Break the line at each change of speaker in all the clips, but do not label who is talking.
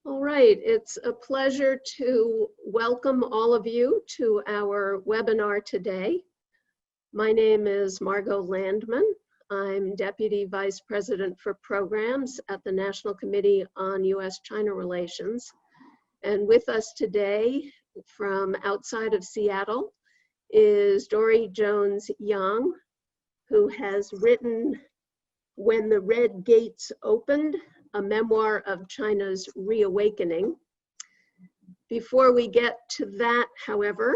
All right, it's a pleasure to welcome all of you to our webinar today. My name is Margot Landman. I'm Deputy Vice President for Programs at the National Committee on U.S.-China Relations. And with us today from outside of Seattle is Dori Jones Yang, who has written When the Red Gates Opened, a memoir of China's reawakening. Before we get to that, however,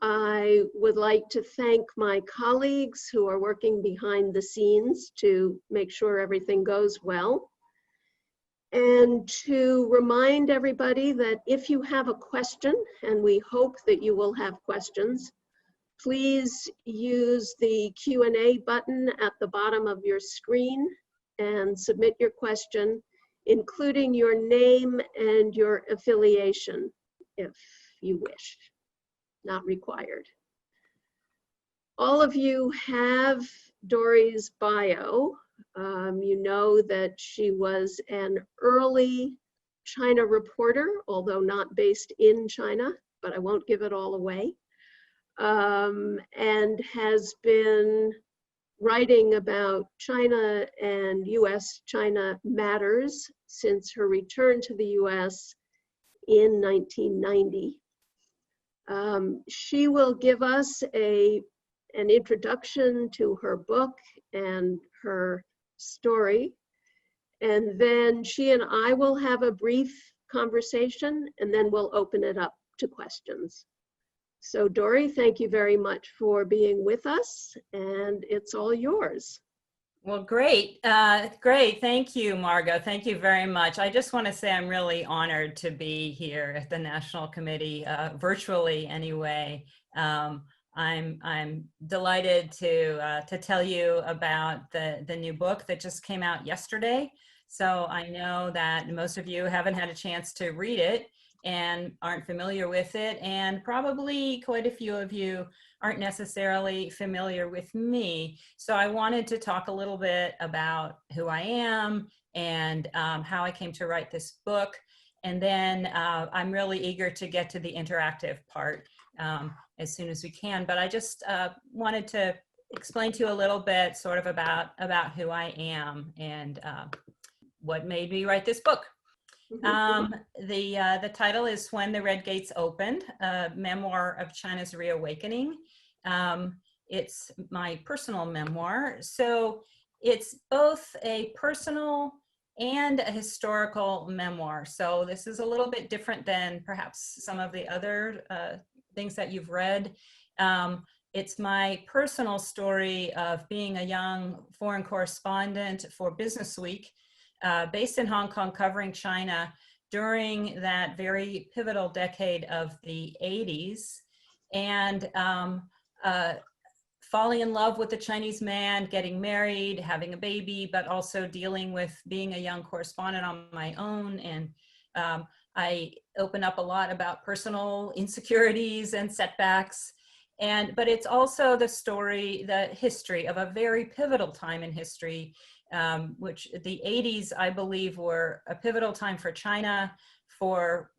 I would like to thank my colleagues who are working behind the scenes to make sure everything goes well. And to remind everybody that if you have a question, and we hope that you will have questions, please use the Q&A button at the bottom of your screen and submit your question, including your name and your affiliation, if you wish, not required. All of you have Dori's bio. You know that she was an early China reporter, although not based in China, but I won't give it all away, and has been writing about China and US-China matters since her return to the US in 1990. She will give us an introduction to her book and her story, and then she and I will have a brief conversation, and then we'll open it up to questions. So Dori, thank you very much for being with us, and it's all yours.
Well, great. Great. Thank you, Margot. Thank you very much. I just want to say I'm really honored to be here at the National Committee, virtually anyway. I'm delighted to tell you about the new book that just came out yesterday. So I know that most of you haven't had a chance to read it and aren't familiar with it, and probably quite a few of you aren't necessarily familiar with me. So I wanted to talk a little bit about who I am and how I came to write this book. And then I'm really eager to get to the interactive part as soon as we can. But I just wanted to explain to you a little bit sort of about who I am and what made me write this book. The title is When the Red Gates Opened, a memoir of China's reawakening. It's my personal memoir. So it's both a personal and a historical memoir. So this is a little bit different than perhaps some of the other things that you've read. It's my personal story of being a young foreign correspondent for Business Week, based in Hong Kong, covering China during that very pivotal decade of the 80s, and falling in love with a Chinese man, getting married, having a baby, but also dealing with being a young correspondent on my own. And I open up a lot about personal insecurities and setbacks. But it's also the story, the history of a very pivotal time in history, which the 80s, I believe, were a pivotal time for China, for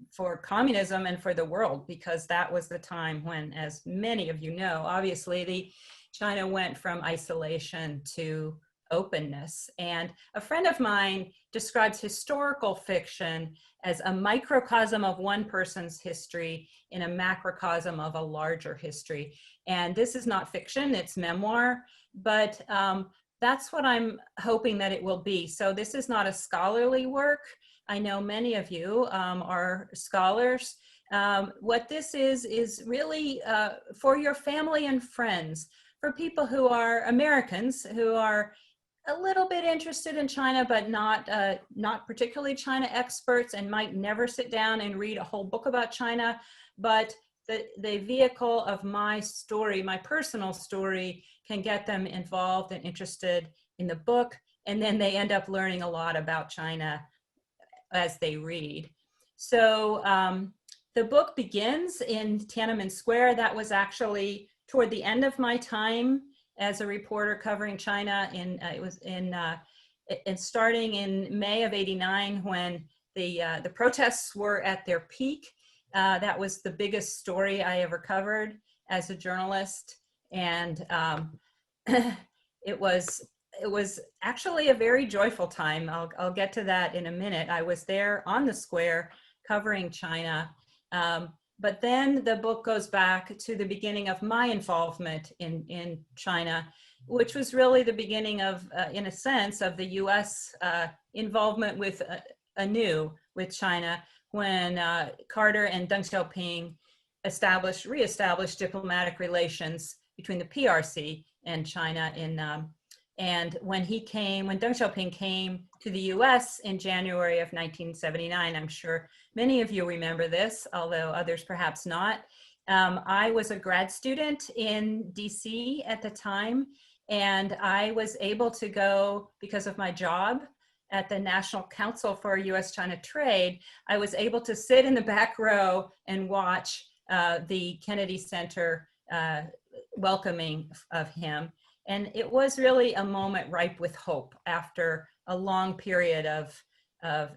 communism, and for the world, because that was the time when, as many of you know, obviously, China went from isolation to openness. And a friend of mine describes historical fiction as a microcosm of one person's history in a macrocosm of a larger history. And this is not fiction, it's memoir, but that's what I'm hoping that it will be. So this is not a scholarly work. I know many of you are scholars. What this is really for your family and friends, for people who are Americans, who are a little bit interested in China, but not particularly China experts, and might never sit down and read a whole book about China. But the vehicle of my story, my personal story, can get them involved and interested in the book, and then they end up learning a lot about China as they read. So the book begins in Tiananmen Square. That was actually toward the end of my time as a reporter covering China. It was starting in May of '89, when The protests were at their peak. That was the biggest story I ever covered as a journalist, and it was actually a very joyful time. I'll get to that in a minute. I was there on the square covering China, but then the book goes back to the beginning of my involvement in China, which was really the beginning of, in a sense, of the U.S. Involvement with anew with China when Carter and Deng Xiaoping reestablished diplomatic relations between the PRC and China and when Deng Xiaoping came to the US in January of 1979, I'm sure many of you remember this, although others perhaps not. I was a grad student in DC at the time, and I was able to go, because of my job at the National Council for US-China Trade, I was able to sit in the back row and watch the Kennedy Center welcoming of him. And it was really a moment ripe with hope after a long period of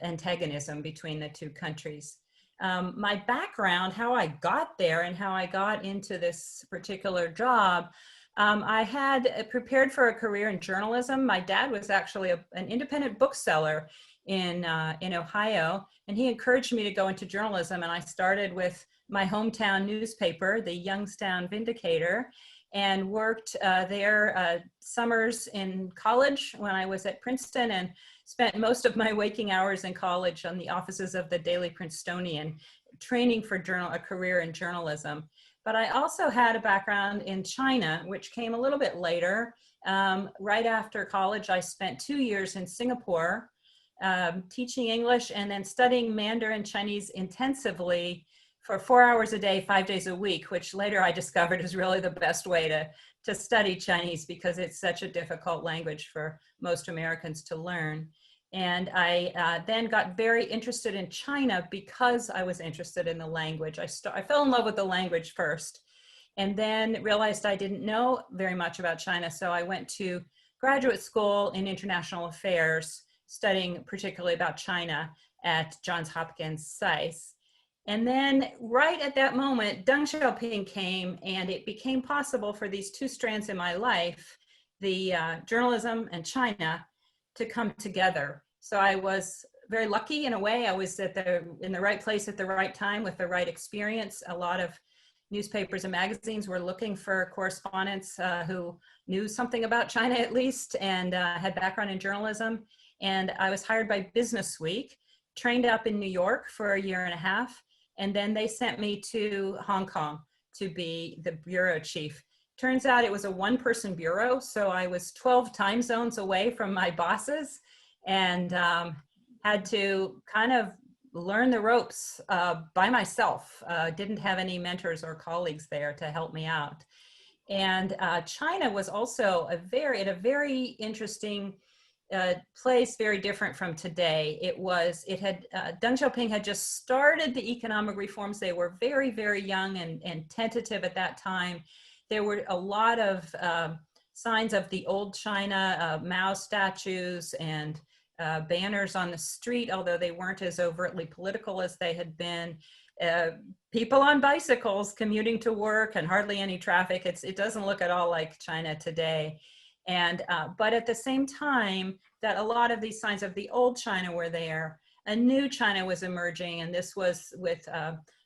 antagonism between the two countries. My background, how I got there and how I got into this particular job, I had prepared for a career in journalism. My dad was actually an independent bookseller in Ohio, and he encouraged me to go into journalism. And I started with my hometown newspaper, the Youngstown Vindicator, and worked there summers in college when I was at Princeton, and spent most of my waking hours in college on the offices of the Daily Princetonian, training for a career in journalism. But I also had a background in China, which came a little bit later. Right after college, I spent 2 years in Singapore teaching English and then studying Mandarin Chinese intensively for 4 hours a day, 5 days a week, which later I discovered is really the best way to study Chinese because it's such a difficult language for most Americans to learn. And I then got very interested in China because I was interested in the language. I fell in love with the language first, and then realized I didn't know very much about China. So I went to graduate school in international affairs, studying particularly about China at Johns Hopkins SAIS. And then right at that moment, Deng Xiaoping came, and it became possible for these two strands in my life, the journalism and China, to come together. So I was very lucky in a way. I was in the right place at the right time with the right experience. A lot of newspapers and magazines were looking for correspondents who knew something about China at least, and had background in journalism. And I was hired by Business Week, trained up in New York for a year and a half. And then they sent me to Hong Kong to be the bureau chief. Turns out it was a one-person bureau, so I was 12 time zones away from my bosses, and had to kind of learn the ropes by myself. Didn't have any mentors or colleagues there to help me out. And China was also a very interesting place, very different from today. Deng Xiaoping had just started the economic reforms. They were very young and tentative at that time. There were a lot of signs of the old China, Mao statues and banners on the street, although they weren't as overtly political as they had been. People on bicycles commuting to work and hardly any traffic. It doesn't look at all like China today. And but at the same time that a lot of these signs of the old China were there, a new China was emerging, and this was with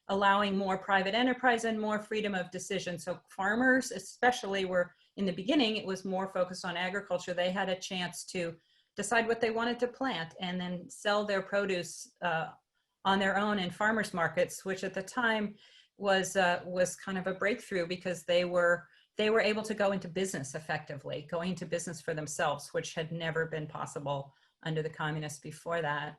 allowing more private enterprise and more freedom of decision. So farmers especially were, in the beginning, it was more focused on agriculture. They had a chance to decide what they wanted to plant and then sell their produce on their own in farmers markets, which at the time was kind of a breakthrough because they were able to go into business effectively, going into business for themselves, which had never been possible under the communists before that.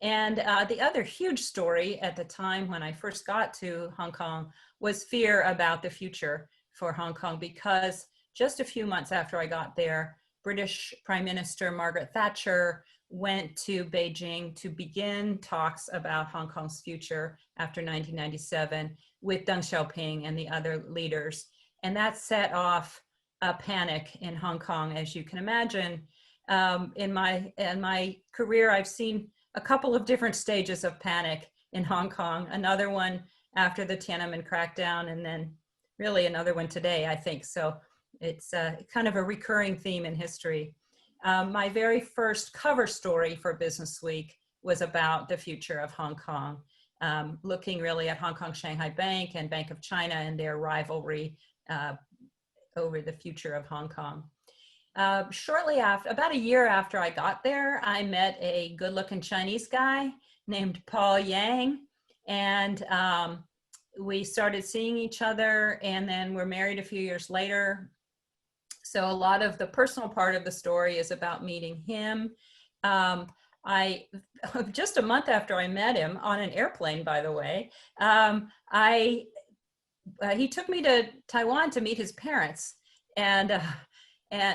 And the other huge story at the time when I first got to Hong Kong was fear about the future for Hong Kong, because just a few months after I got there, British Prime Minister Margaret Thatcher went to Beijing to begin talks about Hong Kong's future after 1997 with Deng Xiaoping and the other leaders. And that set off a panic in Hong Kong, as you can imagine. In my career, I've seen a couple of different stages of panic in Hong Kong, another one after the Tiananmen crackdown, and then really another one today, I think. So it's kind of a recurring theme in history. My very first cover story for Business Week was about the future of Hong Kong, looking really at Hong Kong Shanghai Bank and Bank of China and their rivalry over the future of Hong Kong. Shortly after, about a year after I got there, I met a good-looking Chinese guy named Paul Yang, and we started seeing each other, and then we're married a few years later. So a lot of the personal part of the story is about meeting him. Just a month after I met him, on an airplane, by the way, he took me to Taiwan to meet his parents, and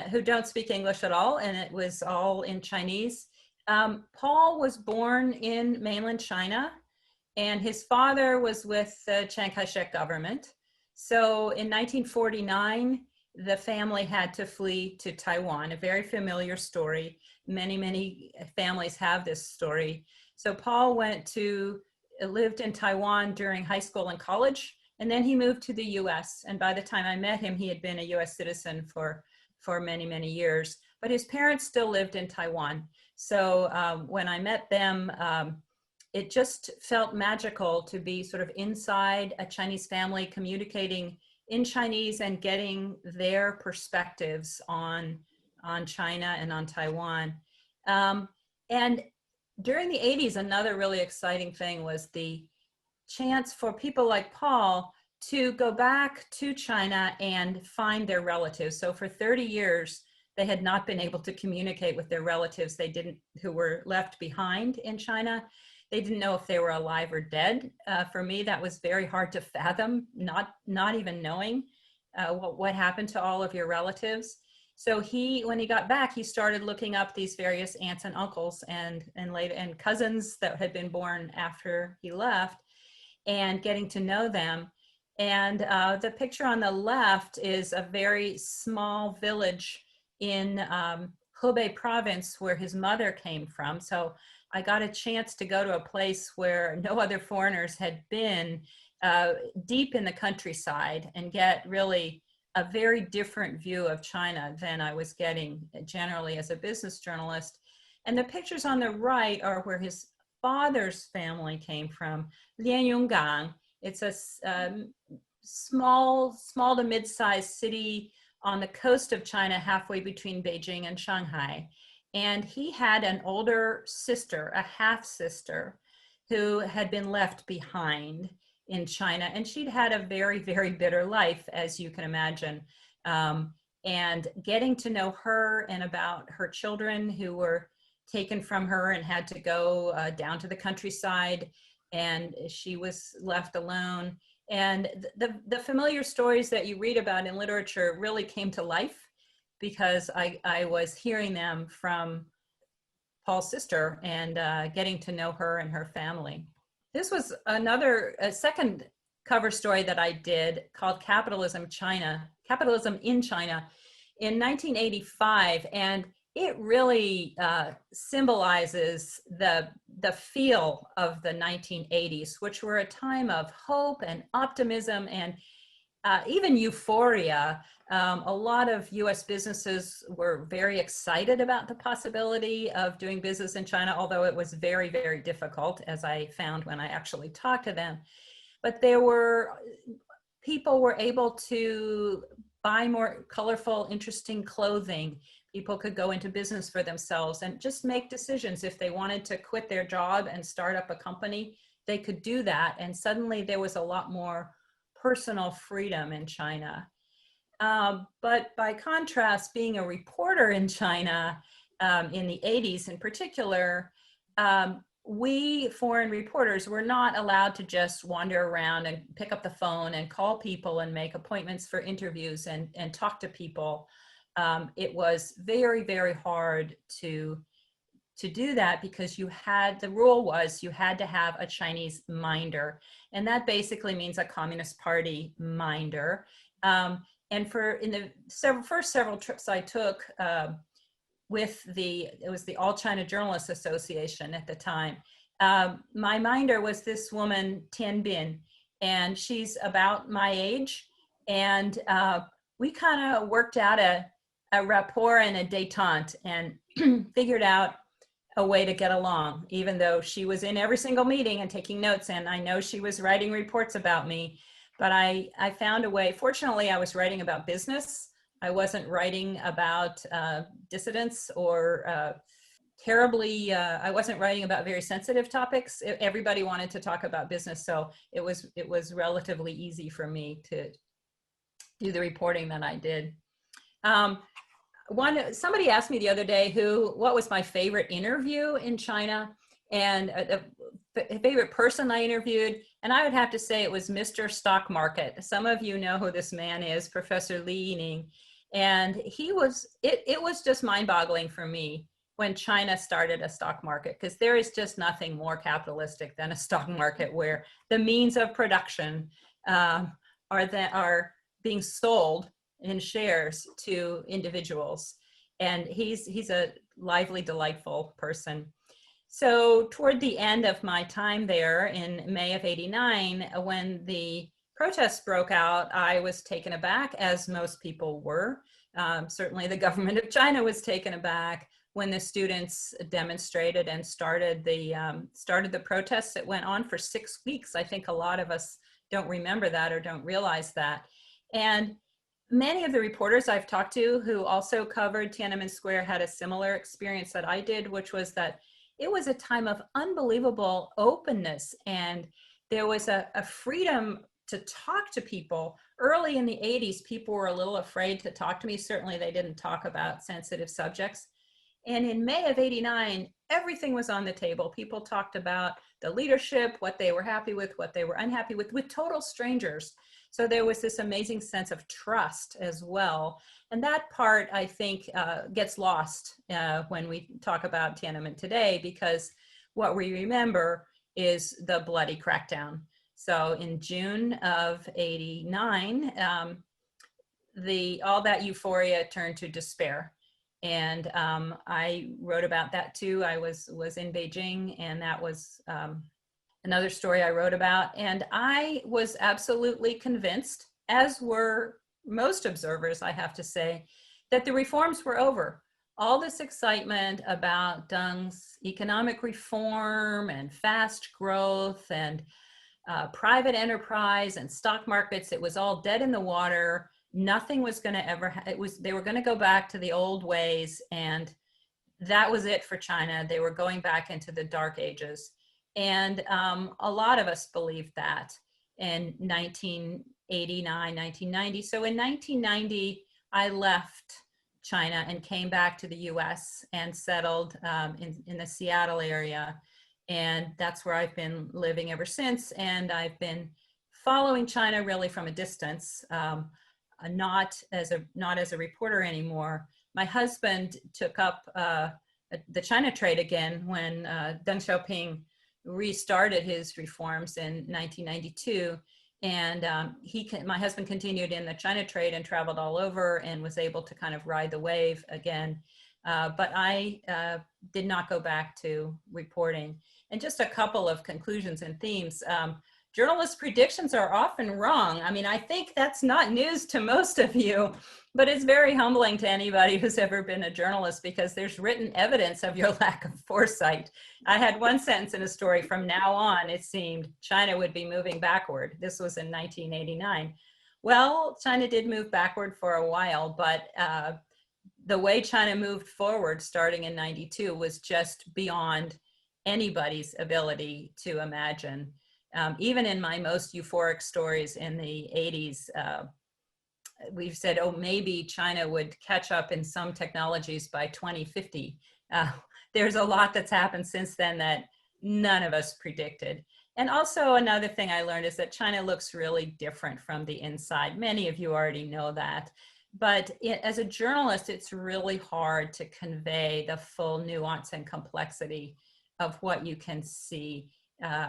who don't speak English at all, and it was all in Chinese. Paul was born in mainland China, and his father was with the Chiang Kai-shek government. So in 1949, the family had to flee to Taiwan, a very familiar story. Many families have this story. So Paul lived in Taiwan during high school and college, and then he moved to the US. And by the time I met him, he had been a US citizen for many years, but his parents still lived in Taiwan. So when I met them, it just felt magical to be sort of inside a Chinese family, communicating in Chinese and getting their perspectives on China and on Taiwan. And during the 80s, another really exciting thing was the chance for people like Paul to go back to China and find their relatives. So for 30 years, they had not been able to communicate with their relatives who were left behind in China. They didn't know if they were alive or dead. For me, that was very hard to fathom, not even knowing what happened to all of your relatives. So when he got back, he started looking up these various aunts and uncles and cousins that had been born after he left, and getting to know them. And the picture on the left is a very small village in Hebei province where his mother came from. So I got a chance to go to a place where no other foreigners had been, deep in the countryside, and get really a very different view of China than I was getting generally as a business journalist. And the pictures on the right are where his father's family came from, Lianyungang. It's a small to mid-sized city on the coast of China, halfway between Beijing and Shanghai. And he had an older sister, a half-sister, who had been left behind in China. And she'd had a very bitter life, as you can imagine. And getting to know her and about her children who were taken from her and had to go down to the countryside, and she was left alone. And the familiar stories that you read about in literature really came to life because I was hearing them from Paul's sister and getting to know her and her family. This was a second cover story that I did called Capitalism in China in 1985. And it really symbolizes the feel of the 1980s, which were a time of hope and optimism and even euphoria. A lot of US businesses were very excited about the possibility of doing business in China, although it was very difficult, as I found when I actually talked to them. But people were able to buy more colorful, interesting clothing. People could go into business for themselves and just make decisions. If they wanted to quit their job and start up a company, they could do that. And suddenly there was a lot more personal freedom in China. But by contrast, being a reporter in China in the 80s in particular, we foreign reporters were not allowed to just wander around and pick up the phone and call people and make appointments for interviews and talk to people. It was very hard to do that because the rule was you had to have a Chinese minder. And that basically means a Communist Party minder. And in the first several trips I took, it was the All China Journalists Association at the time. My minder was this woman, Tian Bin, and she's about my age. And we kind of worked out a rapport and a détente and figured out a way to get along, even though she was in every single meeting and taking notes. And I know she was writing reports about me, but I found a way. Fortunately, I was writing about business. I wasn't writing about dissidents or I wasn't writing about very sensitive topics. Everybody wanted to talk about business. So it was relatively easy for me to do the reporting that I did. Somebody asked me the other day what was my favorite interview in China, and the favorite person I interviewed, and I would have to say it was Mr. Stock Market. Some of you know who this man is, Professor Li Yining, and it was just mind-boggling for me when China started a stock market, because there is just nothing more capitalistic than a stock market where the means of production are being sold in shares to individuals. And he's a lively, delightful person. So toward the end of my time there in May of '89, when the protests broke out, I was taken aback, as most people were. Certainly the government of China was taken aback when the students demonstrated and started the protests that went on for 6 weeks. I think a lot of us don't remember that or don't realize that. And many of the reporters I've talked to who also covered Tiananmen Square had a similar experience that I did, which was that it was a time of unbelievable openness, and there was a freedom to talk to people. Early in the 80s, people were a little afraid to talk to me. Certainly they didn't talk about sensitive subjects. And in May of '89, everything was on the table. People talked about the leadership, what they were happy with, what they were unhappy with total strangers. So there was this amazing sense of trust as well. And that part, I think, gets lost when we talk about Tiananmen today, because what we remember is the bloody crackdown. So in June of '89, all that euphoria turned to despair. And I wrote about that too. I was in Beijing, and that was another story I wrote about. And I was absolutely convinced, as were most observers, I have to say, that the reforms were over. All this excitement about Deng's economic reform and fast growth and private enterprise and stock markets, it was all dead in the water. Nothing was going to they were going to go back to the old ways, and that was it for China. They were going back into the dark ages. And a lot of us believed that in 1989, 1990. So in 1990, I left China and came back to the US and settled in the Seattle area. And that's where I've been living ever since. And I've been following China really from a distance, not as a reporter anymore. My husband took up the China trade again when Deng Xiaoping restarted his reforms in 1992. And my husband continued in the China trade and traveled all over and was able to kind of ride the wave again. But I did not go back to reporting. And just a couple of conclusions and themes. Journalists' predictions are often wrong. I mean, I think that's not news to most of you, but it's very humbling to anybody who's ever been a journalist, because there's written evidence of your lack of foresight. I had one sentence in a story: from now on, it seemed China would be moving backward. This was in 1989. Well, China did move backward for a while, but the way China moved forward starting in '92 was just beyond anybody's ability to imagine. Even in my most euphoric stories in the 80s, we've said, oh, maybe China would catch up in some technologies by 2050. There's a lot that's happened since then that none of us predicted. And also another thing I learned is that China looks really different from the inside. Many of you already know that. But as a journalist, it's really hard to convey the full nuance and complexity of what you can see.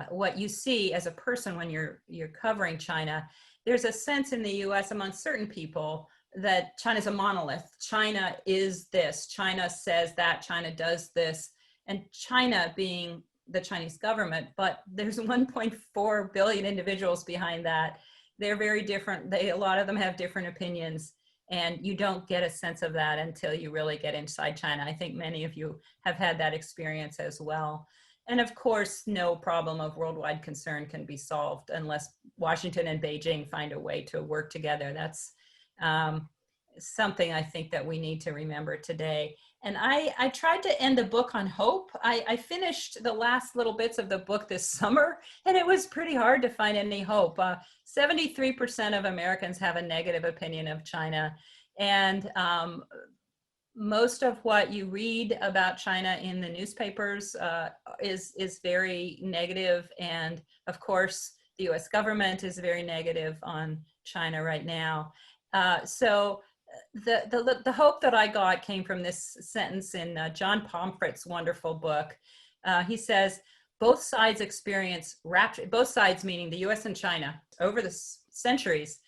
What you see as a person when you're covering China. There's a sense in the US among certain people that China's a monolith. China is this, China says that, China does this, and China being the Chinese government, but there's 1.4 billion individuals behind that. They're very different. A lot of them have different opinions, and you don't get a sense of that until you really get inside China. I think many of you have had that experience as well. And of course, no problem of worldwide concern can be solved unless Washington and Beijing find a way to work together. That's something I think that we need to remember today. And I tried to end the book on hope. I finished the last little bits of the book this summer, and it was pretty hard to find any hope. 73% of Americans have a negative opinion of China. And most of what you read about China in the newspapers is very negative. And of course, the US government is very negative on China right now. So the hope that I got came from this sentence in John Pomfret's wonderful book. He says, both sides experience rapture, both sides meaning the US and China, over the centuries,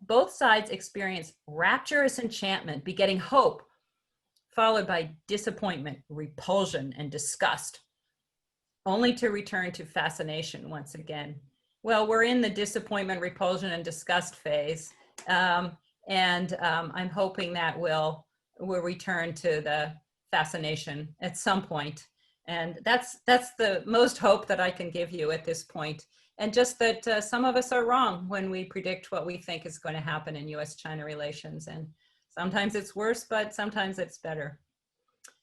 both sides experience rapturous enchantment, begetting hope, followed by disappointment, repulsion, and disgust, only to return to fascination once again. Well, we're in the disappointment, repulsion, and disgust phase. I'm hoping that we'll return to the fascination at some point. And that's the most hope that I can give you at this point. And just that some of us are wrong when we predict what we think is going to happen in US-China relations. And sometimes it's worse, but sometimes it's better.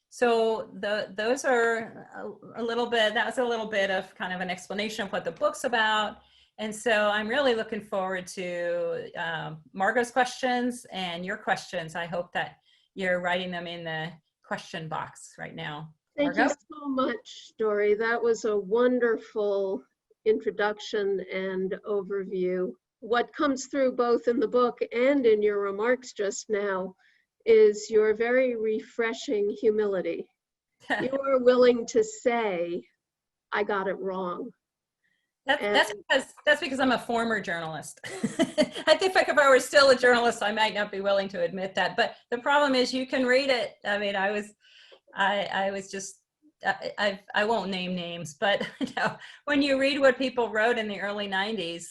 So those are a little bit, that was a little bit of kind of an explanation of what the book's about. And so I'm really looking forward to Margot's questions and your questions. I hope that you're writing them in the question box right now.
Thank you so much, Dori. That was a wonderful introduction and overview. What comes through both in the book and in your remarks just now is your very refreshing humility. You are willing to say, I got it wrong.
That's because I'm a former journalist. I think if I were still a journalist, I might not be willing to admit that. But the problem is you can read it. I mean, I won't name names, but you know, when you read what people wrote in the early 90s,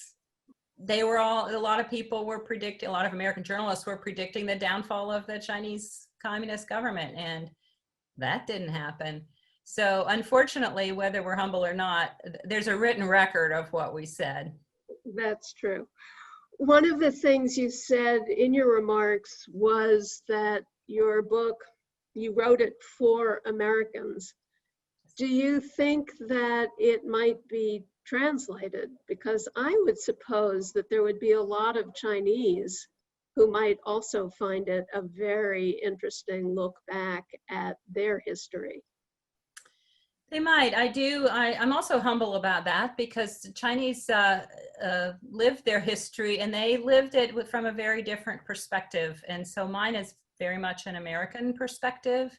a lot of people were predicting, a lot of American journalists were predicting the downfall of the Chinese Communist government, and that didn't happen. So unfortunately, whether we're humble or not, there's a written record of what we said.
That's true. One of the things you said in your remarks was that your book, you wrote it for Americans. Do you think that it might be translated? Because I would suppose that there would be a lot of Chinese who might also find it a very interesting look back at their history.
They might. I'm also humble about that, because the Chinese lived their history, and they lived it from a very different perspective. And so mine is very much an American perspective.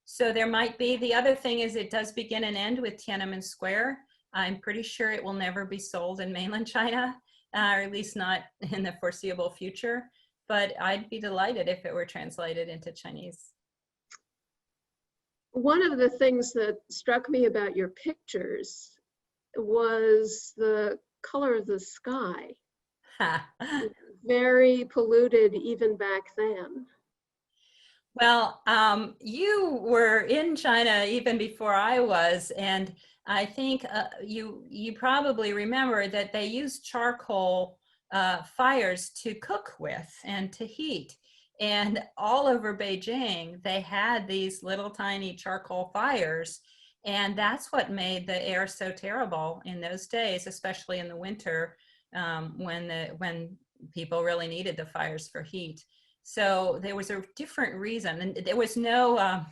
So there might be. The other thing is it does begin and end with Tiananmen Square. I'm pretty sure it will never be sold in mainland China, or at least not in the foreseeable future. But I'd be delighted if it were translated into Chinese.
One of the things that struck me about your pictures was the color of the sky. Very polluted even back then.
Well, you were in China even before I was, and I think you probably remember that they used charcoal fires to cook with and to heat. And all over Beijing, they had these little tiny charcoal fires. And that's what made the air so terrible in those days, especially in the winter, when people really needed the fires for heat. So there was a different reason. And there was no,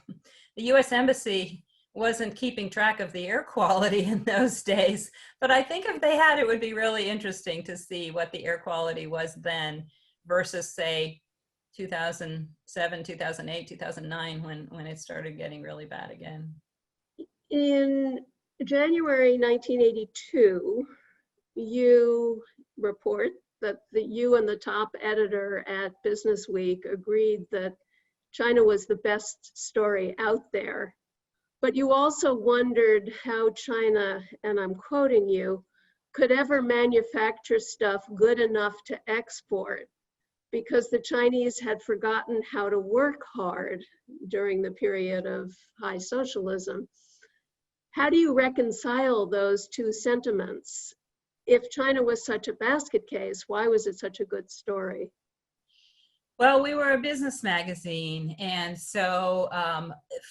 the US Embassy wasn't keeping track of the air quality in those days. But I think if they had, it would be really interesting to see what the air quality was then versus, say, 2007, 2008, 2009, when it started getting really bad again.
In January 1982, you report that you and the top editor at Business Week agreed that China was the best story out there. But you also wondered how China, and I'm quoting you, could ever manufacture stuff good enough to export because the Chinese had forgotten how to work hard during the period of high socialism. How do you reconcile those two sentiments? If China was such a basket case, why was it such a good story?
Well, we were a business magazine, and so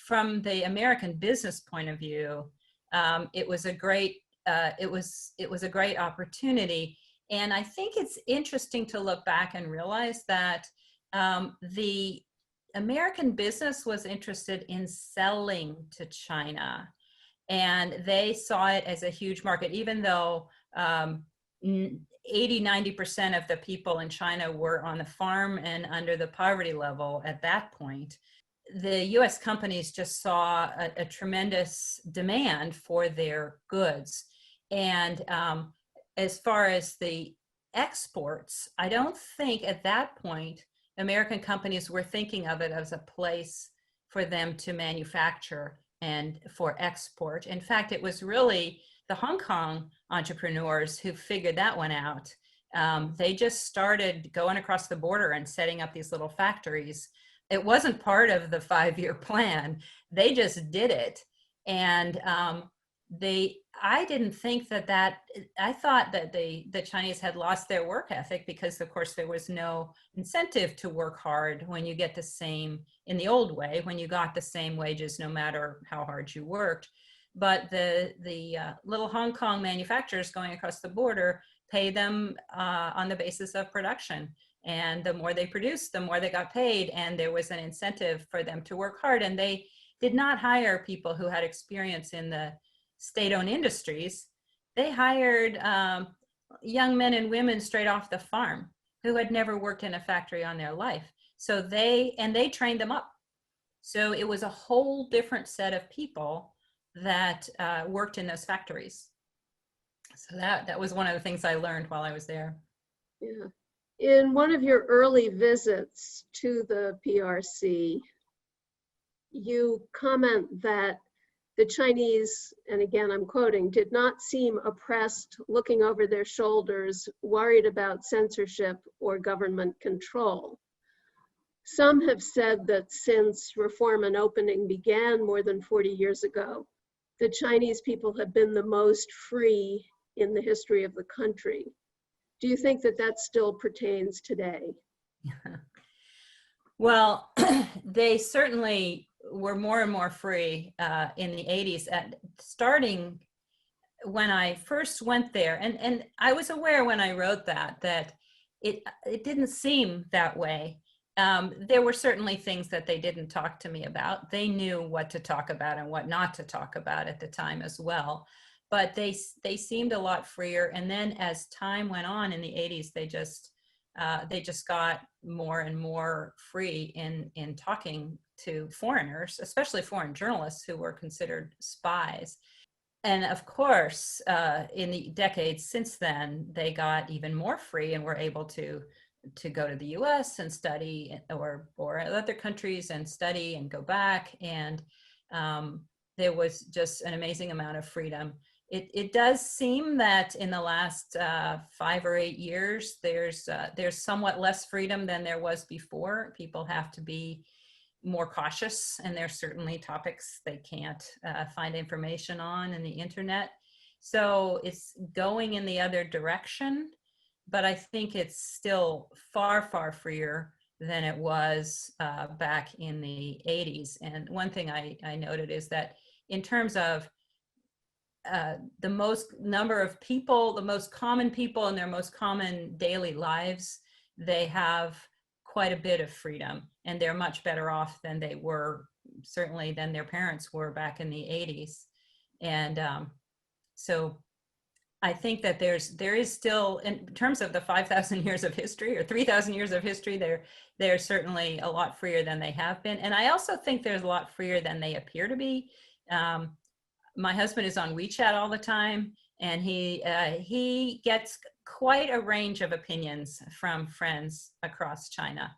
from the American business point of view, it was a great it was a great opportunity. And I think it's interesting to look back and realize that the American business was interested in selling to China, and they saw it as a huge market, even though 80–90% of the people in China were on the farm and under the poverty level at that point. The US companies just saw a tremendous demand for their goods. And as far as the exports, I don't think at that point American companies were thinking of it as a place for them to manufacture and for export. In fact, it was really the Hong Kong entrepreneurs who figured that one out. They just started going across the border and setting up these little factories. It wasn't part of the 5-year plan. They just did it. And I didn't think I thought that the Chinese had lost their work ethic because, of course, there was no incentive to work hard when you get the same, in the old way, when you got the same wages no matter how hard you worked. But the little Hong Kong manufacturers going across the border pay them on the basis of production. And the more they produced, the more they got paid. And there was an incentive for them to work hard. And they did not hire people who had experience in the state-owned industries. They hired young men and women straight off the farm who had never worked in a factory on their life. So they trained them up. So it was a whole different set of people that worked in those factories. So that was one of the things I learned while I was there.
Yeah. In one of your early visits to the PRC, you comment that the Chinese, and again I'm quoting, did not seem oppressed, looking over their shoulders, worried about censorship or government control. Some have said that since reform and opening began more than 40 years ago, the Chinese people have been the most free in the history of the country. Do you think that still pertains today?
Well, they certainly were more and more free in the 80s, starting when I first went there. And I was aware when I wrote that it didn't seem that way. There were certainly things that they didn't talk to me about. They knew what to talk about and what not to talk about at the time as well. But they seemed a lot freer. And then as time went on in the 80s, they just got more and more free in talking to foreigners, especially foreign journalists who were considered spies. And of course, in the decades since then, they got even more free and were able to go to the US and study, or other countries and study and go back. And there was just an amazing amount of freedom. It does seem that in the last 5 or 8 years, there's somewhat less freedom than there was before. People have to be more cautious, and there's certainly topics they can't find information on in the internet. So it's going in the other direction, but I think it's still far, far freer than it was back in the 80s. And one thing I noted is that in terms of the most number of people, the most common people in their most common daily lives, they have quite a bit of freedom, and they're much better off than they were, certainly than their parents were back in the 80s. And so I think that there is still, in terms of the 5,000 years of history or 3,000 years of history, they're certainly a lot freer than they have been. And I also think there's a lot freer than they appear to be. My husband is on WeChat all the time, and he gets quite a range of opinions from friends across China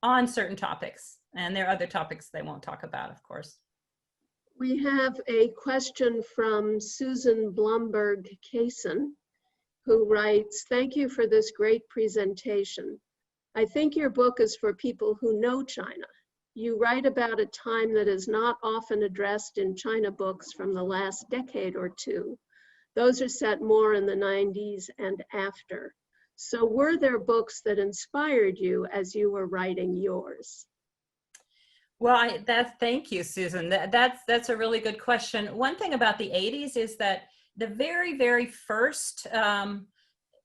on certain topics. And there are other topics they won't talk about, of course.
We have a question from Susan Blumberg-Kaysen, who writes, "Thank you for this great presentation. I think your book is for people who know China. You write about a time that is not often addressed in China books from the last decade or two. Those are set more in the 90s and after. So were there books that inspired you as you were writing yours?"
Well, thank you, Susan. That's a really good question. One thing about the 80s is that the very, very first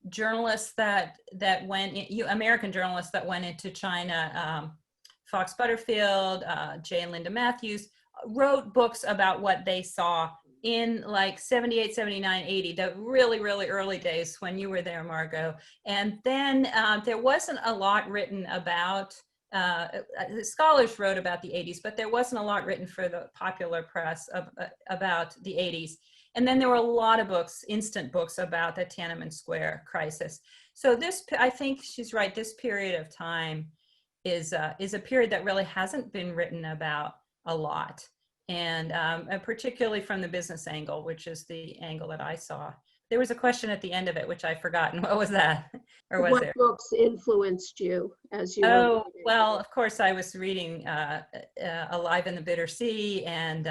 journalists that went, American journalists that went into China, Fox Butterfield, Jay and Linda Matthews, wrote books about what they saw in like 78, 79, 80, the really, really early days when you were there, Margot. And then there wasn't a lot written about, scholars wrote about the 80s, but there wasn't a lot written for the popular press about the 80s. And then there were a lot of books, instant books about the Tiananmen Square crisis. So this, I think she's right, this period of time is a period that really hasn't been written about a lot. And particularly from the business angle, which is the angle that I saw. There was a question at the end of it, which I've forgotten. What was that? Or was there?
What books influenced you as you were writing?
Well, of course, I was reading Alive in the Bitter Sea and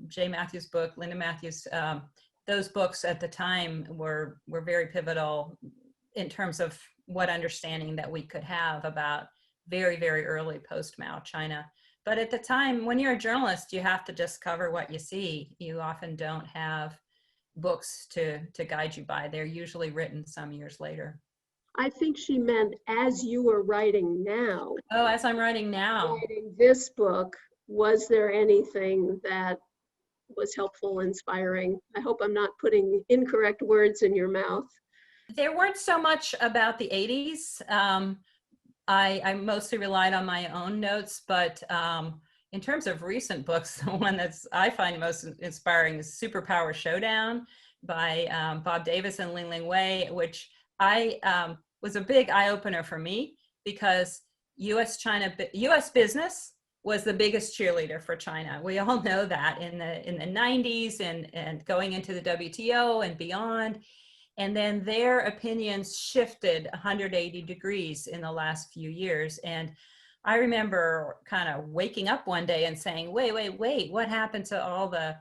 Jay Matthews' book, Linda Matthews. Those books at the time were very pivotal in terms of what understanding that we could have about very, very early post-Mao China. But at the time, when you're a journalist, you have to just cover what you see. You often don't have books to guide you by. They're usually written some years later.
I think she meant as you were writing now.
Oh, as I'm writing now.
Writing this book, was there anything that was helpful, inspiring? I hope I'm not putting incorrect words in your mouth.
There weren't so much about the 80s. I mostly relied on my own notes, but in terms of recent books, the one I find most inspiring is Superpower Showdown by Bob Davis and Ling Wei, which was a big eye-opener for me because U.S. business was the biggest cheerleader for China. We all know that in the 90s and going into the WTO and beyond. And then their opinions shifted 180 degrees in the last few years. And I remember kind of waking up one day and saying, wait, what happened to all the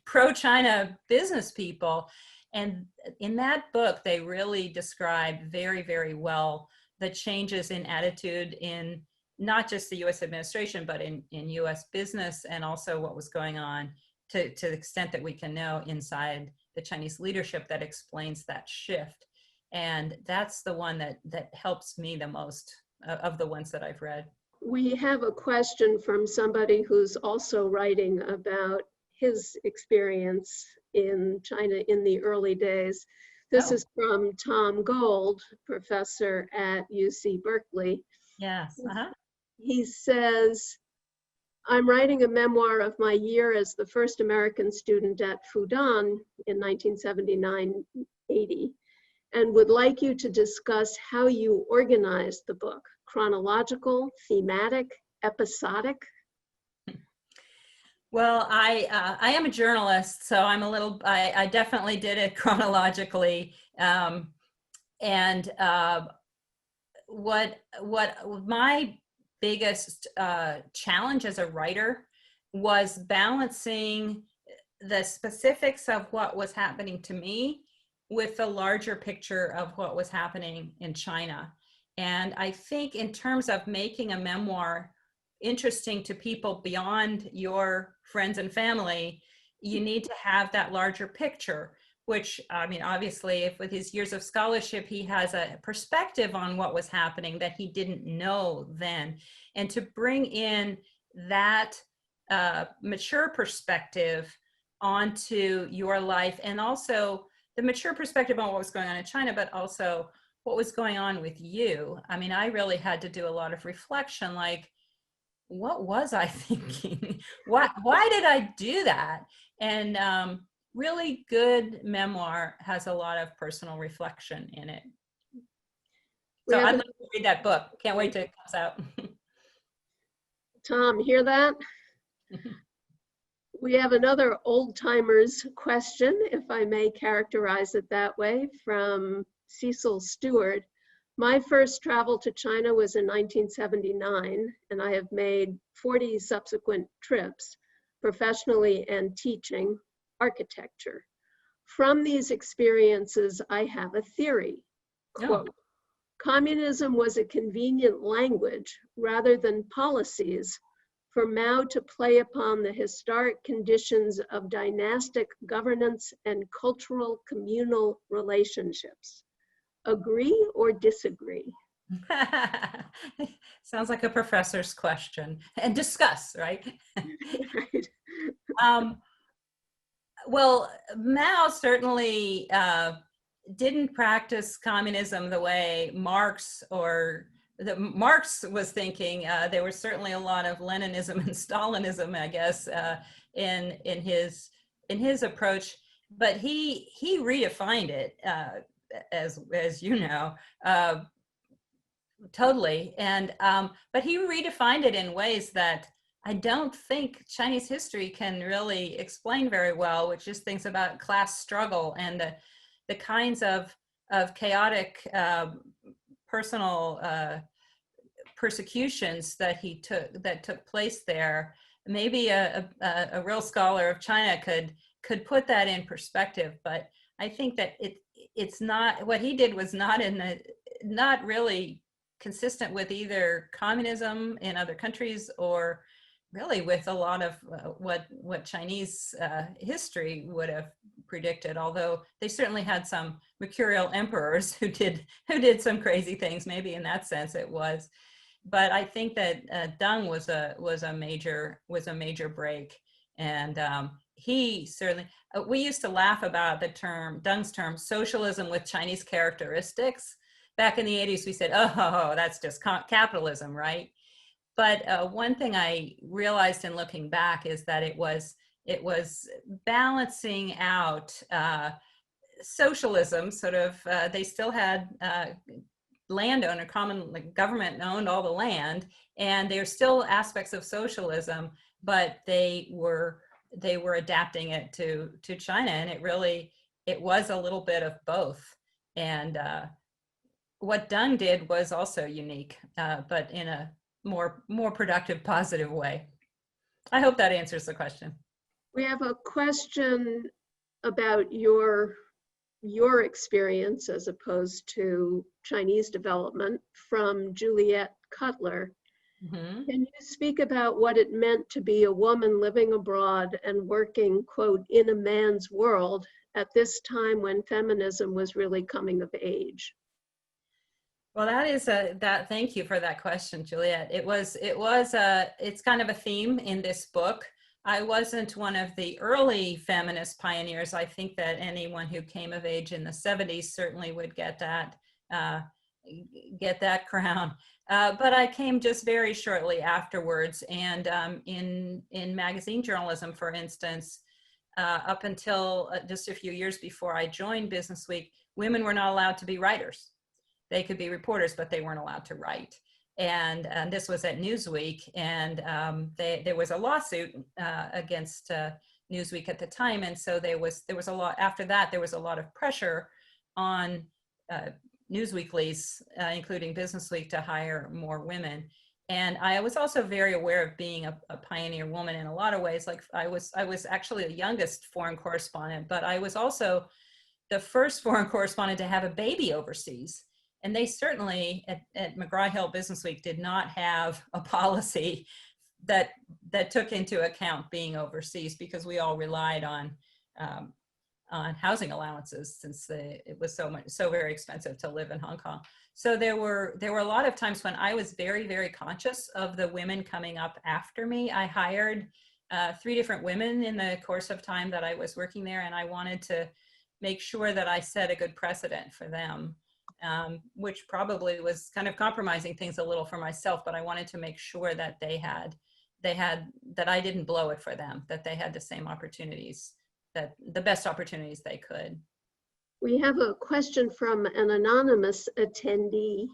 pro-China business people? And in that book, they really described very, very well the changes in attitude in not just the US administration, but in US business, and also what was going on to the extent that we can know inside the Chinese leadership that explains that shift. And that's the one that helps me the most of the ones that I've read.
We have a question from somebody who's also writing about his experience in China in the early days. This is from Tom Gold, professor at UC Berkeley.
Yes.
He says, "I'm writing a memoir of my year as the first American student at Fudan in 1979-80, and would like you to discuss how you organized the book, chronological, thematic, episodic."
Well, I am a journalist, so I definitely did it chronologically. What my biggest challenge as a writer was balancing the specifics of what was happening to me with the larger picture of what was happening in China. And I think in terms of making a memoir interesting to people beyond your friends and family, you need to have that larger picture, which, I mean, obviously, if with his years of scholarship, he has a perspective on what was happening that he didn't know then. And to bring in that mature perspective onto your life, and also the mature perspective on what was going on in China, but also what was going on with you. I mean, I really had to do a lot of reflection, like, what was I thinking? Why did I do that? And really good memoir has a lot of personal reflection in it. So I'd like to read that book. Can't wait till it comes out.
Tom, hear that? We have another old timers question, if I may characterize it that way, from Cecil Stewart. My first travel to China was in 1979, and I have made 40 subsequent trips, professionally and teaching architecture. From these experiences, I have a theory. Quote, communism was a convenient language rather than policies for Mao to play upon the historic conditions of dynastic governance and cultural communal relationships. Agree or disagree?
Sounds like a professor's question. And discuss, right?
Right.
Well, Mao certainly didn't practice communism the way Marx was thinking. There was certainly a lot of Leninism and Stalinism, I guess, in his approach. But he redefined it, as you know, totally. And but he redefined it in ways that I don't think Chinese history can really explain very well, which is things about class struggle and the kinds of chaotic personal persecutions that took place there. Maybe a real scholar of China could put that in perspective, but I think that it's not, what he did was not really consistent with either communism in other countries or really with a lot of what Chinese history would have predicted, although they certainly had some mercurial emperors who did some crazy things. Maybe in that sense it was, but I think that Deng was a major break, and he certainly. We used to laugh about Deng's term, socialism with Chinese characteristics. Back in the 80s, we said, "Oh, that's just capitalism, right?" But one thing I realized in looking back is that it was balancing out socialism. Sort of, they still had landowner, government owned all the land, and there's still aspects of socialism, but they were adapting it to China, and it was a little bit of both. And what Deng did was also unique, but in a more productive, positive way. I hope that answers the question.
We have a question about your experience as opposed to Chinese development from Juliet Cutler. Mm-hmm. Can you speak about what it meant to be a woman living abroad and working, quote, in a man's world at this time when feminism was really coming of age?
Well, thank you for that question, Juliet. It's kind of a theme in this book. I wasn't one of the early feminist pioneers. I think that anyone who came of age in the 70s certainly would get that crown. But I came just very shortly afterwards. And in magazine journalism, for instance, up until just a few years before I joined Business Week, women were not allowed to be writers. They could be reporters, but they weren't allowed to write. And this was at Newsweek, and there was a lawsuit against Newsweek at the time, and so there was a lot. After that, there was a lot of pressure on newsweeklies, including Business Week, to hire more women. And I was also very aware of being a pioneer woman in a lot of ways. Like I was actually the youngest foreign correspondent, but I was also the first foreign correspondent to have a baby overseas. And they certainly at McGraw-Hill Business Week did not have a policy that took into account being overseas, because we all relied on housing allowances, since it was so very expensive to live in Hong Kong. So there were a lot of times when I was very, very conscious of the women coming up after me. I hired 3 different women in the course of time that I was working there, and I wanted to make sure that I set a good precedent for them. Which probably was kind of compromising things a little for myself, but I wanted to make sure that that I didn't blow it for them, that they had the same opportunities the best opportunities they could.
We have a question from an anonymous attendee.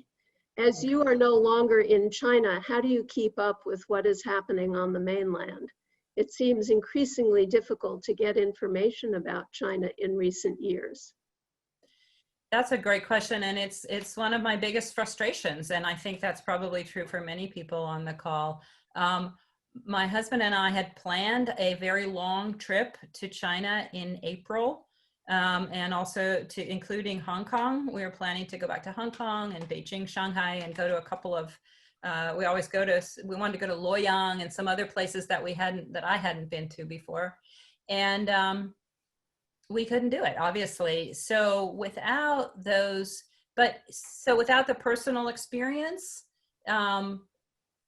As you are no longer in China, how do you keep up with what is happening on the mainland? It seems increasingly difficult to get information about China in recent years.
That's a great question, and it's one of my biggest frustrations, and I think that's probably true for many people on the call. My husband and I had planned a very long trip to China in April, and also to including Hong Kong. We were planning to go back to Hong Kong and Beijing, Shanghai, and go to a couple of, we wanted to go to Luoyang and some other places that I hadn't been to before. And we couldn't do it, obviously. So without the personal experience,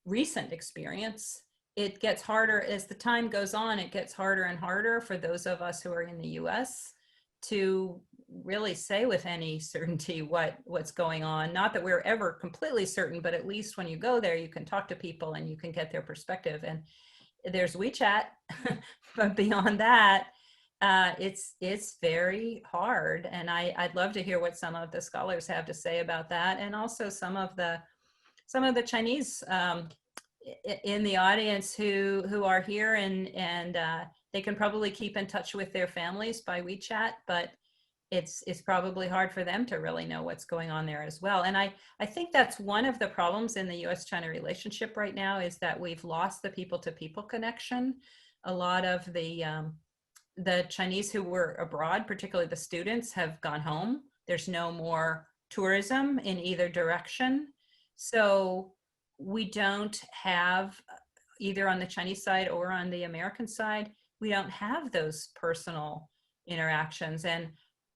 recent experience, it gets harder as the time goes on. It gets harder and harder for those of us who are in the US to really say with any certainty what's going on. Not that we're ever completely certain, but at least when you go there, you can talk to people and you can get their perspective. And there's WeChat, but beyond that, it's very hard. And I'd love to hear what some of the scholars have to say about that, and also some of the Chinese in the audience who are here, and they can probably keep in touch with their families by WeChat, but it's probably hard for them to really know what's going on there as well. And I think that's one of the problems in the US-China relationship right now, is that we've lost the people-to-people connection. A lot of the Chinese who were abroad, particularly the students, have gone home. There's no more tourism in either direction. So we don't have, either on the Chinese side or on the American side, we don't have those personal interactions. And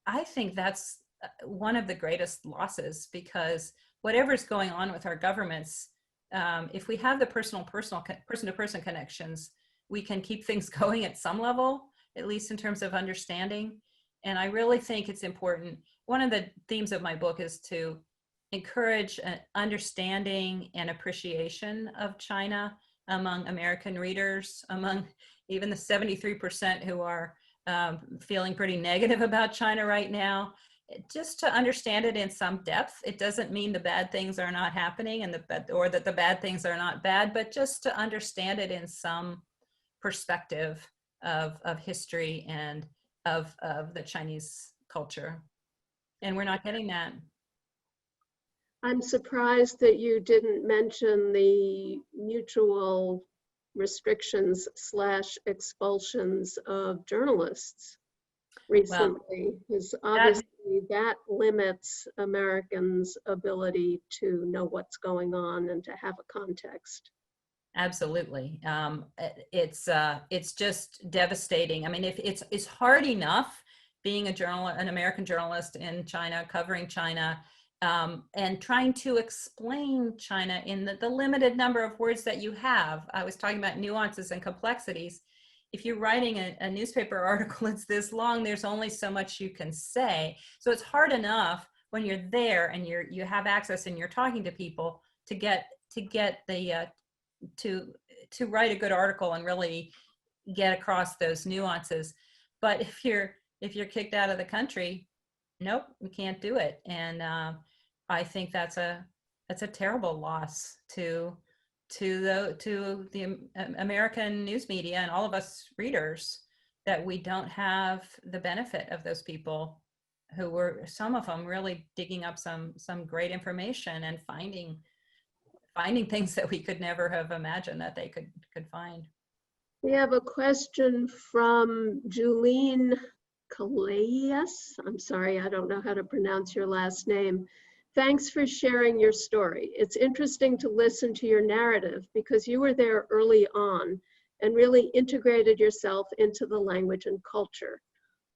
I think that's one of the greatest losses, because whatever's going on with our governments, if we have the person-to-person connections, we can keep things going at some level, at least in terms of understanding. And I really think it's important. One of the themes of my book is to encourage an understanding and appreciation of China among American readers, among even the 73% who are feeling pretty negative about China right now, just to understand it in some depth. It doesn't mean the bad things are not happening or that the bad things are not bad, but just to understand it in some perspective of history and of the Chinese culture. And we're not getting that.
I'm surprised that you didn't mention the mutual restrictions / expulsions of journalists recently, because obviously that limits Americans' ability to know what's going on and to have a context.
Absolutely. It's just devastating. I mean, if it's hard enough being an American journalist in China, covering China, and trying to explain China in the limited number of words that you have. I was talking about nuances and complexities. If you're writing a newspaper article that's this long, there's only so much you can say. So it's hard enough when you're there and you have access and you're talking to people to get the to write a good article and really get across those nuances. But if you're kicked out of the country, nope, we can't do it. And I think that's a terrible loss to the American news media and all of us readers, that we don't have the benefit of those people who were, some of them, really digging up some great information and finding things that we could never have imagined that they could find.
We have a question from Julene Calais. I'm sorry, I don't know how to pronounce your last name. Thanks for sharing your story. It's interesting to listen to your narrative because you were there early on and really integrated yourself into the language and culture.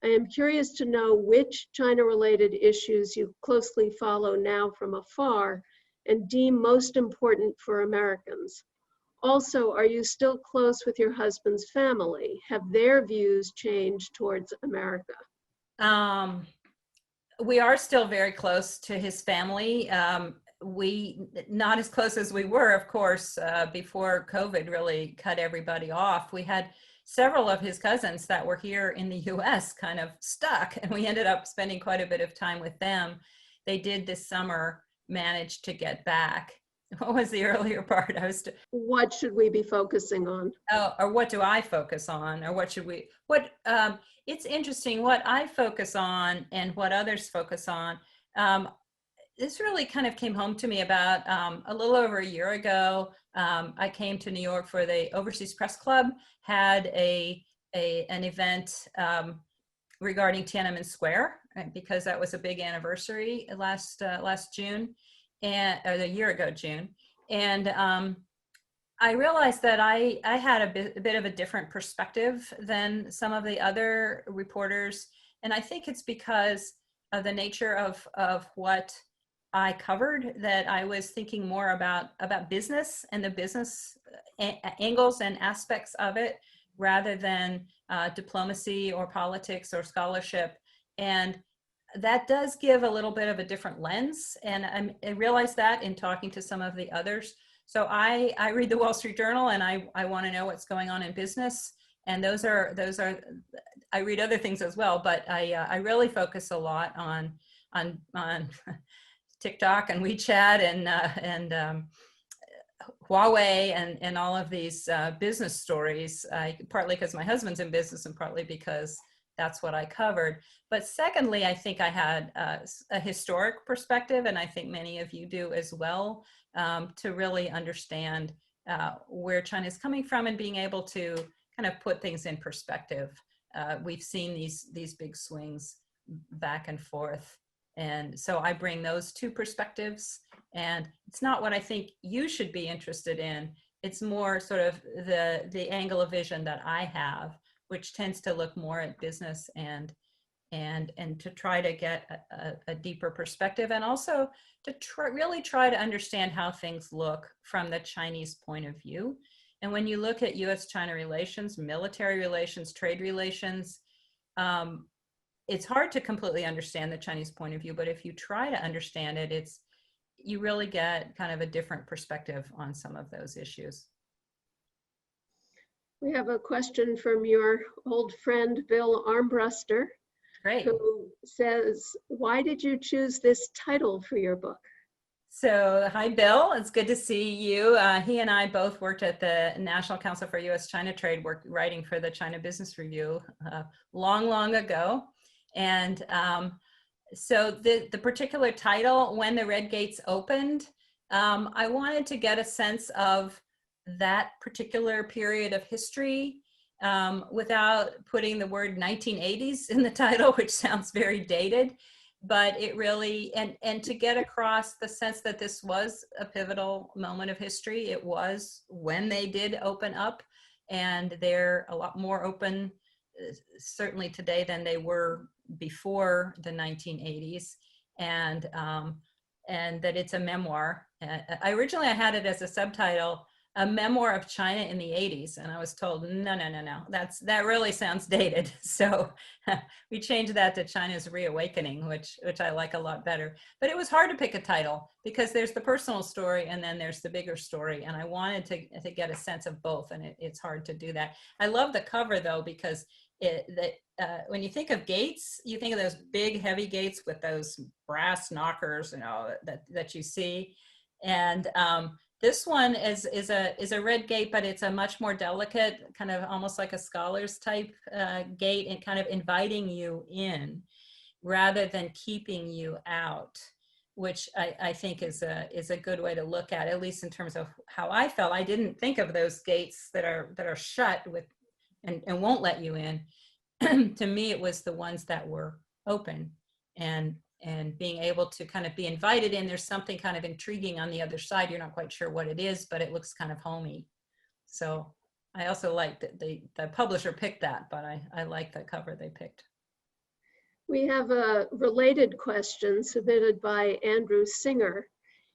I am curious to know which China-related issues you closely follow now from afar and deem most important for Americans. Also, are you still close with your husband's family? Have their views changed towards America?
We are still very close to his family. We not as close as we were, of course, before COVID really cut everybody off. We had several of his cousins that were here in the US kind of stuck, and we ended up spending quite a bit of time with them. They did this summer manage to get back. What was the earlier part?
What should we be focusing on?
Oh, or what do I focus on, or what should we, it's interesting what I focus on and what others focus on. This really kind of came home to me about a little over a year ago. I came to New York for the Overseas Press Club, had an event regarding Tiananmen Square, right, because that was a big anniversary last June, or a year ago June, and I realized that I had a bit of a different perspective than some of the other reporters, and I think it's because of the nature of what I covered, that I was thinking more about business and the business angles and aspects of it, rather than diplomacy or politics or scholarship. And that does give a little bit of a different lens. And I realized that in talking to some of the others. So I read the Wall Street Journal, and I want to know what's going on in business. And those are I read other things as well, but I really focus a lot on TikTok and WeChat and Huawei and all of these business stories, partly because my husband's in business and partly because that's what I covered. But secondly, I think I had a historic perspective, and I think many of you do as well, to really understand where China is coming from and being able to kind of put things in perspective. We've seen these big swings back and forth. And so I bring those two perspectives, and it's not what I think you should be interested in. It's more sort of the angle of vision that I have, which tends to look more at business and to try to get a deeper perspective, and also to really try to understand how things look from the Chinese point of view. And when you look at US-China relations, military relations, trade relations, it's hard to completely understand the Chinese point of view, but if you try to understand it, you really get kind of a different perspective on some of those issues.
We have a question from your old friend, Bill Armbruster.
Great.
Who says, why did you choose this title for your book?
So, hi, Bill. It's good to see you. He and I both worked at the National Council for U.S.-China Trade, writing for the China Business Review long ago. And so the particular title, When the Red Gates Opened, I wanted to get a sense of that particular period of history without putting the word 1980s in the title, which sounds very dated, but it really, and to get across the sense that this was a pivotal moment of history. It was when they did open up, and they're a lot more open certainly today than they were before the 1980s, and that it's a memoir. I originally had it as a subtitle, A Memoir of China in the 80s, and I was told no, that really sounds dated. So we changed that to China's Reawakening, which I like a lot better. But it was hard to pick a title because there's the personal story and then there's the bigger story, and I wanted to get a sense of both, and it's hard to do that. I love the cover though, because when you think of gates, you think of those big heavy gates with those brass knockers, that you see, and this one is a red gate, but it's a much more delicate, kind of almost like a scholar's type gate, and kind of inviting you in rather than keeping you out, which I think is a good way to look at least in terms of how I felt. I didn't think of those gates that are shut with and won't let you in. To me, it was the ones that were open and being able to kind of be invited in. There's something kind of intriguing on the other side. You're not quite sure what it is, but it looks kind of homey. So I also like that the publisher picked that, but I like the cover they picked. We
have a related question submitted by Andrew Singer.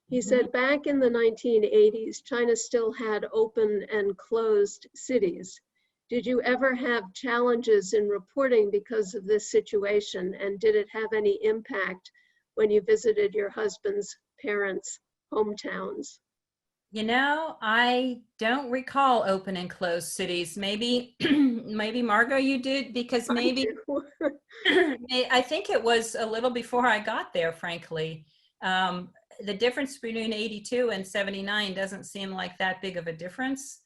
He said, back in the 1980s, China still had open and closed cities. Did you ever have challenges in reporting because of this situation? And did it have any impact when you visited your husband's parents' hometowns?
You know, I don't recall open and closed cities. Maybe, maybe Margot, you did, because
I
maybe
do.
I think it was a little before I got there, frankly. Um, the difference between 82 and 79 doesn't seem like that big of a difference.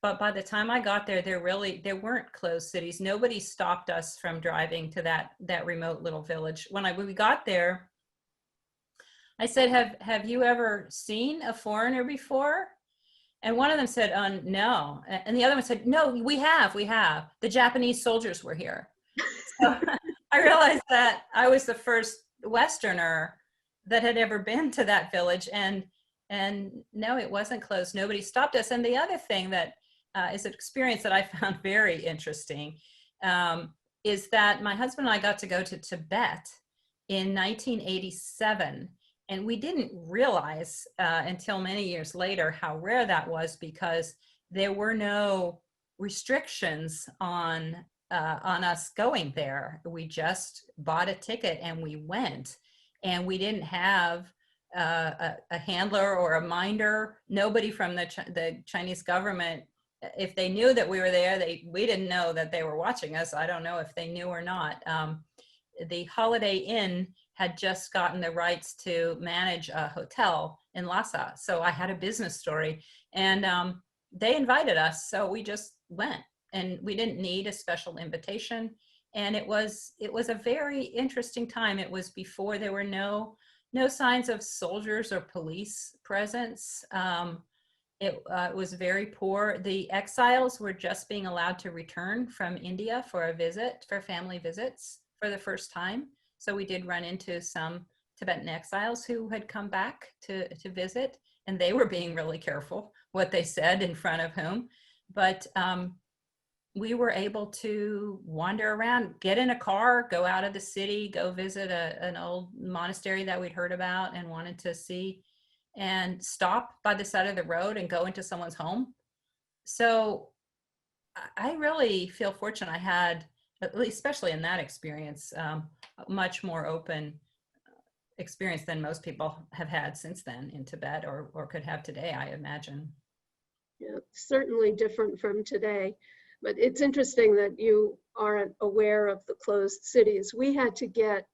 But by the time I got there, there weren't closed cities. Nobody stopped us from driving to that remote little village. When we got there, I said, have you ever seen a foreigner before? And one of them said, no. And the other one said, no, we have. The Japanese soldiers were here. So I realized that I was the first Westerner that had ever been to that village. And no, it wasn't closed. Nobody stopped us. And the other thing that is an experience that I found very interesting is that my husband and I got to go to Tibet in 1987. And we didn't realize until many years later how rare that was, because there were no restrictions on us going there. We just bought a ticket and we went, and we didn't have a handler or a minder. Nobody from the Chinese government, if they knew that we were there, we didn't know that they were watching us. I don't know if they knew or not. The Holiday Inn had just gotten the rights to manage a hotel in Lhasa. So I had a business story, and they invited us. So we just went, and we didn't need a special invitation. And it was a very interesting time. It was before there were no signs of soldiers or police presence. It was very poor. The exiles were just being allowed to return from India for family visits for the first time. So we did run into some Tibetan exiles who had come back to visit, and they were being really careful what they said in front of whom. But we were able to wander around, get in a car, go out of the city, go visit an old monastery that we'd heard about and wanted to see, and stop by the side of the road and go into someone's home. So I really feel fortunate I had, at least especially in that experience, much more open experience than most people have had since then in Tibet, or could have today, I imagine.
Yeah, certainly different from today. But it's interesting that you aren't aware of the closed cities. We had to get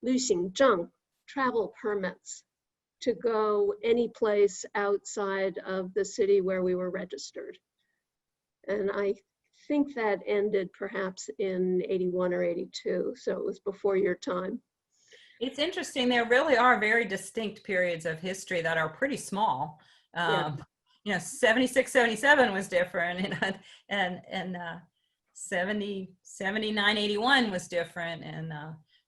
Luxingzheng travel permits to go any place outside of the city where we were registered. And I think that ended perhaps in 81 or 82. So it was before your time.
It's interesting. There really are very distinct periods of history that are pretty small.
Yeah.
76, 77 was different, and 70, 79, 81 was different. And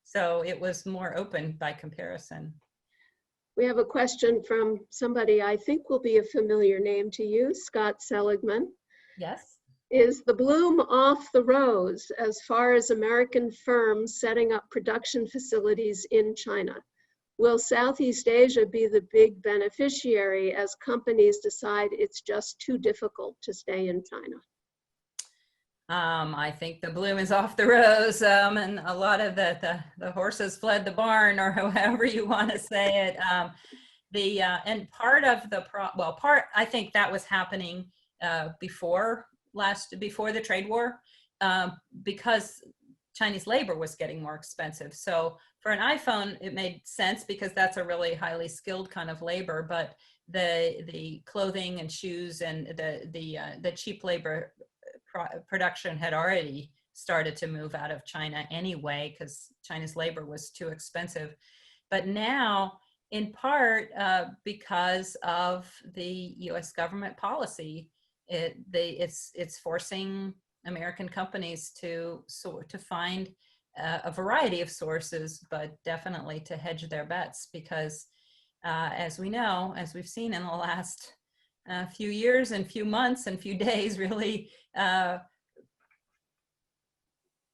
so it was more open by comparison.
We have a question from somebody I think will be a familiar name to you, Scott Seligman.
Yes.
Is the bloom off the rose as far as American firms setting up production facilities in China? Will Southeast Asia be the big beneficiary as companies decide it's just too difficult to stay in China?
I think the bloom is off the rose, and a lot of the horses fled the barn, or however you want to say it. And part of I think that was happening before the trade war, because Chinese labor was getting more expensive. So for an iPhone, it made sense because that's a really highly skilled kind of labor. But the clothing and shoes and the cheap labor production had already started to move out of China anyway, because China's labor was too expensive. But now, in part because of the U.S. government policy, it's forcing American companies to find a variety of sources, but definitely to hedge their bets, because as we know, as we've seen in the last few years and few months and few days, really,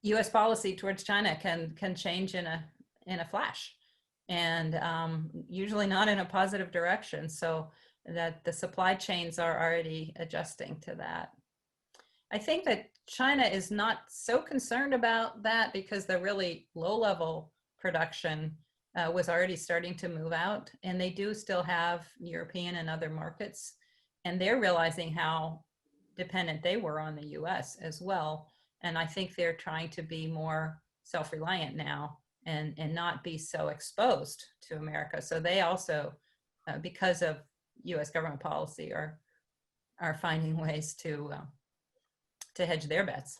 U.S. policy towards China can change in a flash, and usually not in a positive direction. So that the supply chains are already adjusting to that. I think that China is not so concerned about that because the really low-level production was already starting to move out, and they do still have European and other markets and they're realizing how dependent they were on the US as well. And I think they're trying to be more self-reliant now and not be so exposed to America. So they also, because of US government policy, are finding ways to hedge their bets.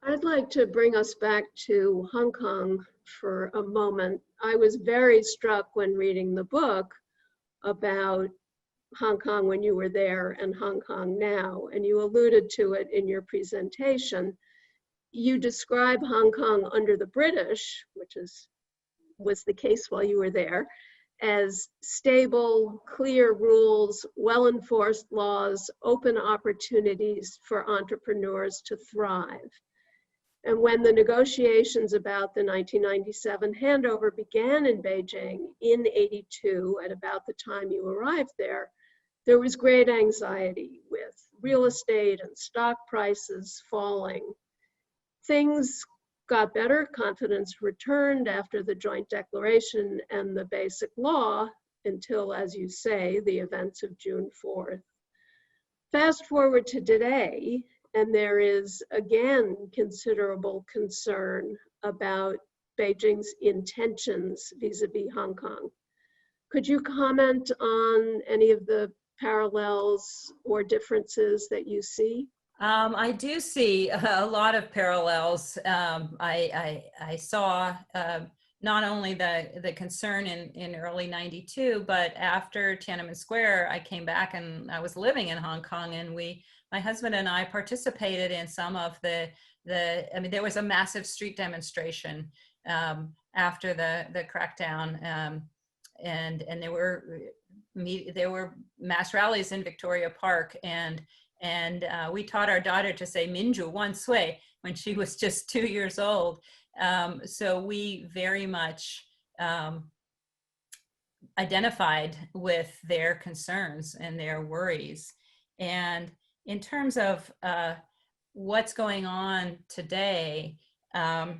I'd like to bring us back to Hong Kong for a moment. I was very struck when reading the book about Hong Kong when you were there and Hong Kong now, and you alluded to it in your presentation. You describe Hong Kong under the British, which was the case while you were there, as stable, clear rules, well-enforced laws, open opportunities for entrepreneurs to thrive. And when the negotiations about the 1997 handover began in Beijing in '82, at about the time you arrived there was great anxiety with real estate and stock prices falling. Things got better, confidence returned after the joint declaration and the basic law until, as you say, the events of June 4th. Fast forward to today, and there is again considerable concern about Beijing's intentions vis-a-vis Hong Kong. Could you comment on any of the parallels or differences that you see?
I do see a lot of parallels. I saw not only the concern in early '92, but after Tiananmen Square, I came back and I was living in Hong Kong, and my husband and I participated in some of I mean, there was a massive street demonstration after the crackdown, and there were mass rallies in Victoria Park, and we taught our daughter to say "Minju Wan Sui" when she was just 2 years old. So we very much identified with their concerns and their worries. And in terms of what's going on today, I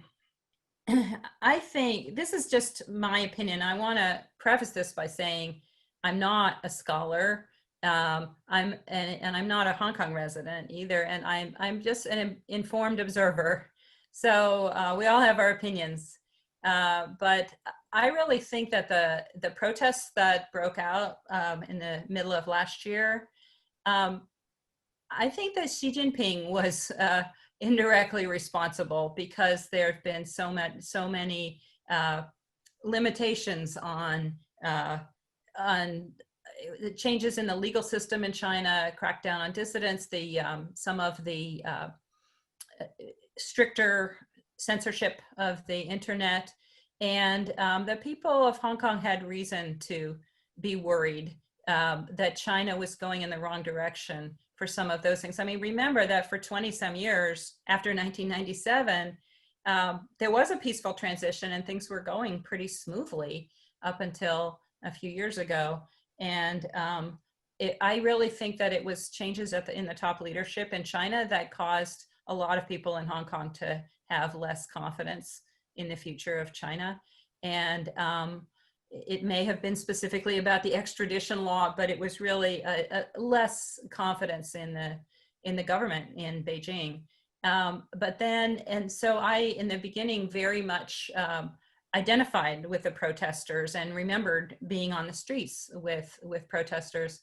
think this is just my opinion. I want to preface this by saying I'm not a scholar. I'm not a Hong Kong resident either, and I'm just an informed observer. So we all have our opinions, but I really think that the protests that broke out in the middle of last year, I think that Xi Jinping was indirectly responsible, because there have been so many limitations on the changes in the legal system in China, crackdown on dissidents, some of the stricter censorship of the internet, and the people of Hong Kong had reason to be worried that China was going in the wrong direction for some of those things. I mean, remember that for 20 some years after 1997, there was a peaceful transition and things were going pretty smoothly up until a few years ago. And I really think that it was changes in the top leadership in China that caused a lot of people in Hong Kong to have less confidence in the future of China. And it may have been specifically about the extradition law, but it was really a less confidence in the government in Beijing. But then, and so I, in the beginning, very much identified with the protesters and remembered being on the streets with protesters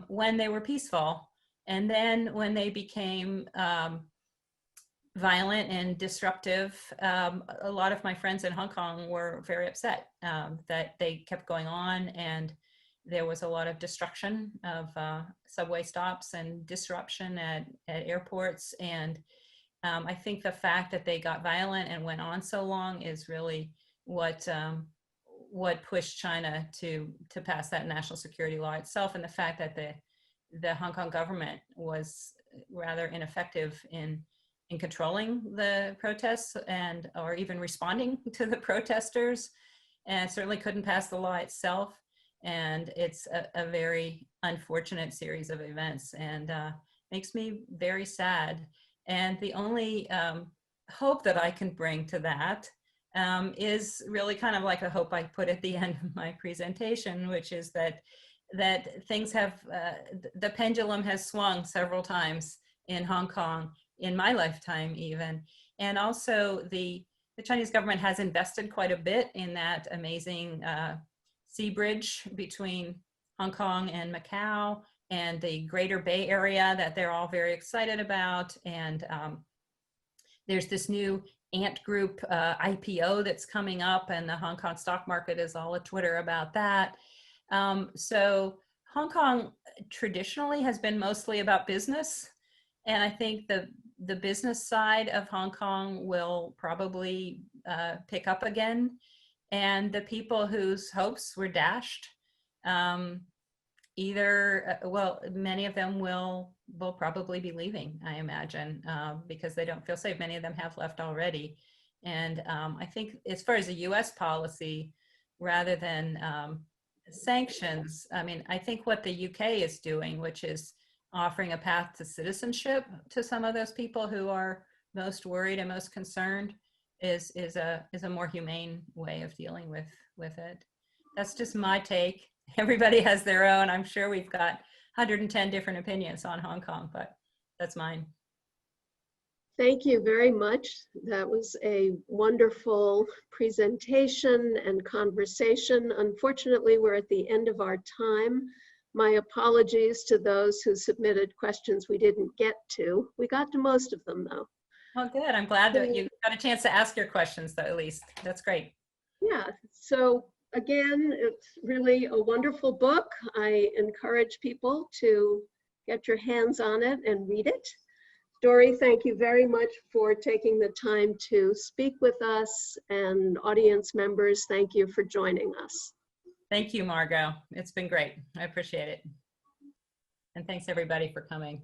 when they were peaceful. And then when they became violent and disruptive, a lot of my friends in Hong Kong were very upset that they kept going on, and there was a lot of destruction of subway stops and disruption at airports. And I think the fact that they got violent and went on so long is really what pushed China to pass that national security law itself, and the fact that the Hong Kong government was rather ineffective in controlling the protests or even responding to the protesters, and certainly couldn't pass the law itself. And it's a very unfortunate series of events, and makes me very sad. And the only hope that I can bring to that is really kind of like a hope I put at the end of my presentation, which is that that things have, the pendulum has swung several times in Hong Kong, in my lifetime even. And also the Chinese government has invested quite a bit in that amazing sea bridge between Hong Kong and Macau, and the Greater Bay Area that they're all very excited about. And there's this new Ant Group IPO that's coming up, and the Hong Kong stock market is all a Twitter about that. So Hong Kong traditionally has been mostly about business. And I think the business side of Hong Kong will probably pick up again. And the people whose hopes were dashed, well, many of them will probably be leaving, I imagine, because they don't feel safe. Many of them have left already. And I think as far as the US policy, rather than sanctions, I mean, I think what the UK is doing, which is offering a path to citizenship to some of those people who are most worried and most concerned, is a more humane way of dealing with it. That's just my take. Everybody has their own. I'm sure we've got 110 different opinions on Hong Kong, but that's mine.
Thank you very much. That was a wonderful presentation and conversation. Unfortunately, we're at the end of our time. My apologies to those who submitted questions we didn't get to. We got to most of them, though.
Well, good. I'm glad that you got a chance to ask your questions, though, at least. That's great.
Yeah, so again, it's really a wonderful book. I encourage people to get your hands on it and read it. Dori, thank you very much for taking the time to speak with us, and audience members, thank you for joining us.
Thank you, Margot. It's been great. I appreciate it. And thanks everybody for coming.